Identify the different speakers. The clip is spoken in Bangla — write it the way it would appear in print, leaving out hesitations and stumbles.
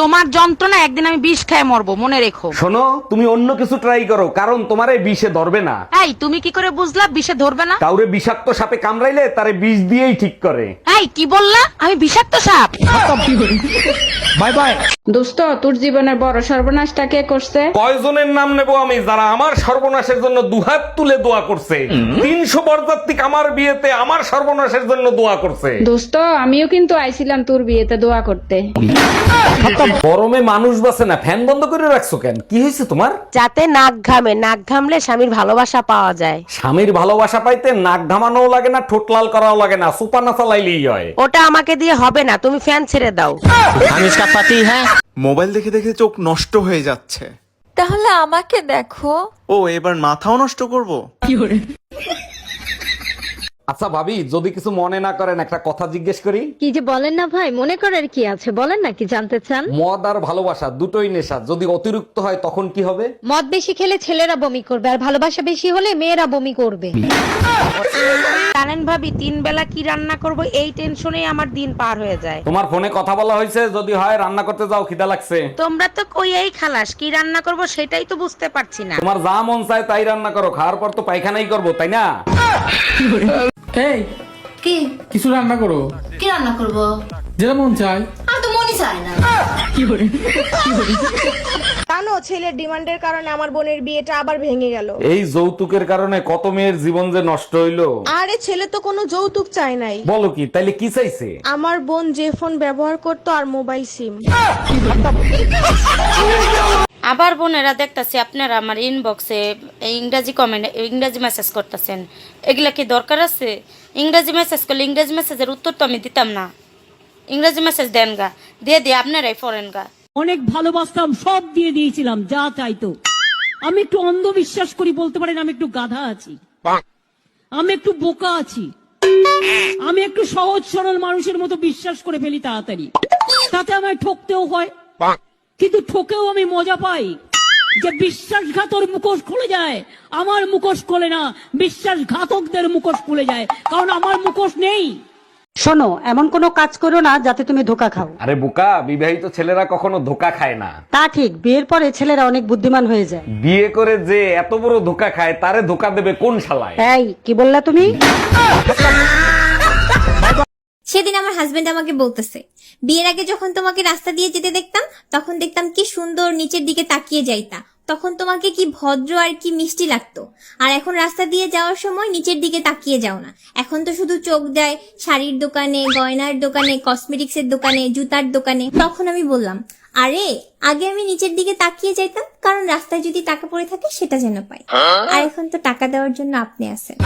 Speaker 1: তোমার যন্ত্রণা একদিন আমি বিষ খেয়ে মরবো, মনে রেখো।
Speaker 2: শোনো, তুমি অন্য কিছু ট্রাই করো, কারণ তোমারে বিষে ধরবে না।
Speaker 1: এই তুমি কি করে বুঝলা বিষে ধরবে না?
Speaker 2: কাউরে বিষাক্ত সাপে কামড়াইলে তারে বিষ দিয়েই ঠিক করে।
Speaker 1: এই কি বললা? আমি বিষাক্ত সাপ?
Speaker 2: Bye bye.
Speaker 3: দোস্ত, তোর জীবনের বড় সর্বনাশটা কে করছে?
Speaker 2: কয়জনের নাম নেব আমি যারা আমার সর্বনাশের জন্য দুহাত তুলে দোয়া করছে? 300 বরযাত্রী আমার বিয়েতে আমার সর্বনাশের জন্য দোয়া করছে।
Speaker 3: দোস্ত, আমিও কিন্তু আইছিলাম তোর বিয়েতে দোয়া করতে।
Speaker 2: গরমে মানুষ বাঁচে না, ফ্যান বন্ধ করে রাখছো কেন? কি হয়েছে তোমার?
Speaker 1: যাতে নাক ঘামে, নাক ঘামলে স্বামীর ভালোবাসা পাওয়া যায়।
Speaker 2: স্বামীর ভালোবাসা পাইতে নাক ঘামানোও লাগে না, ঠোঁট লাল করাও লাগে না, সুপা না চালাইলেই হয়।
Speaker 1: ওটা আমাকে দিয়ে হবে না, তুমি ফ্যান ছেড়ে দাও।
Speaker 2: আমি इसका पति है।
Speaker 4: মোবাইল দেখে দেখে চোখ নষ্ট হয়ে যাচ্ছে।
Speaker 5: তাহলে আমাকে দেখো।
Speaker 4: ও এবার মাথাও নষ্ট করব?
Speaker 2: আচ্ছা ভাবি, যদি কিছু মনে না করেন একটা কথা জিজ্ঞেস করি।
Speaker 6: কি যে বলেন না ভাই, মনে করার কি আছে, বলেন না কি জানতে চান।
Speaker 2: মদ আর ভালোবাসা দুটোই নেশা, যদি অতিরিক্ত হয় তখন কি হবে?
Speaker 6: মদ বেশি খেলে ছেলেরা বমি করবে, আর ভালোবাসা বেশি হলে মেয়েরা বমি করবে।
Speaker 1: জানেন ভাবি, 3 বেলা কি রান্না করব এই টেনশনেই আমার দিন পার হয়ে যায়।
Speaker 2: তোমার ফোনে কথা বলা হয়েছে, যদি হয় রান্না করতে যাও, খিদা লাগছে।
Speaker 1: তোমরা তো কই এই খালাস, কি রান্না করব সেটাই তো বুঝতে পারছি না।
Speaker 2: তোমার যা মন চায় তাই রান্না করো, খাওয়ার পর তো পায়খানাই করবো, তাই না?
Speaker 7: এই
Speaker 8: কি
Speaker 7: কিছু রান্না করো,
Speaker 8: কি রান্না করব?
Speaker 7: যেটা মন চায়।
Speaker 8: আমার তো মনই চায় না।
Speaker 9: জানো, ছেলের ডিমান্ডের কারণে আমার বোনের বিয়েটা আবার ভেঙে গেল।
Speaker 2: এই যৌতুকের কারণে কত মেয়ের জীবন যে নষ্ট হইলো।
Speaker 9: আরে ছেলে তো কোনো যৌতুক চায় নাই।
Speaker 2: বলো কি, তাইলে কি চাইছে?
Speaker 9: আমার বোন যে ফোন ব্যবহার করতো আর মোবাইল সিম।
Speaker 10: আবার বোনেরা দেখতাছি আপনারা আমার ইনবক্সে ইংরেজি কমেন্ট, ইংরেজি মেসেজ করতেছেন। এগুলা কি দরকার আছে? ইংরেজি মেসেজ করলে ইংরেজি মেসেজের উত্তর তো আমি দিতাম না। ইংরেজি মেসেজ দেন গা, দিয়ে দিয়ে আপনারাই পড়েন গা।
Speaker 11: অনেক ভালোবাসতাম, সব দিয়ে দিয়েছিলাম যা চাইতো। আমি একটু অন্ধবিশ্বাস করি, বলতে পারেন আমি একটু গাধা আছি, আমি একটু বোকা আছি, আমি একটু সহজ সরল মানুষের মতো বিশ্বাস করে ফেলি তাড়াতাড়ি, তাতে আমায় ঠকতেও হয়। কিন্তু ঠকেও আমি মজা পাই যে বিশ্বাসঘাতর মুখোশ খুলে যায়, আমার মুখোশ খোলে না, বিশ্বাসঘাতকদের মুখোশ খুলে যায়, কারণ আমার মুখোশ নেই।
Speaker 6: শোনো, এমন কোনো কাজ করো না যাতে তুমি ধোকা খাও।
Speaker 2: আরে বোকা, বিবাহিত ছেলেরা কখনো ধোকা খায় না।
Speaker 6: তা ঠিক, বিয়ের পরে ছেলেরা অনেক বুদ্ধিমান হয়ে যায়।
Speaker 2: বিয়ে করে যে এত বড় ধোকা খায়, তারে ধোকা দেবে কোন শালায়?
Speaker 6: এই কি বললা তুমি?
Speaker 5: সেদিন আমার হাজবেন্ড আমাকে বলতেছে, বিয়ের আগে যখন তোমাকে রাস্তা দিয়ে যেতে দেখতাম তখন দেখতাম কি সুন্দর নিচের দিকে তাকিয়ে যাইতা, তখন তোমাকে কি ভদ্র আর কি মিষ্টি লাগতো। আর এখন রাস্তা দিয়ে যাওয়ার সময় নিচের দিকে তাকিয়ে যাও না, এখন তো শুধু চোখ দেয় শাড়ির দোকানে, গয়নার দোকানে, কসমেটিক্সের দোকানে, জুতার দোকানে। তখন আমি বললাম, আরে আগে আমি নিচের দিকে তাকিয়ে যাইতাম কারণ রাস্তায় যদি টাকা পড়ে থাকে সেটা যেন পাই, আর এখন তো টাকা দেওয়ার জন্য আপনি আছেন।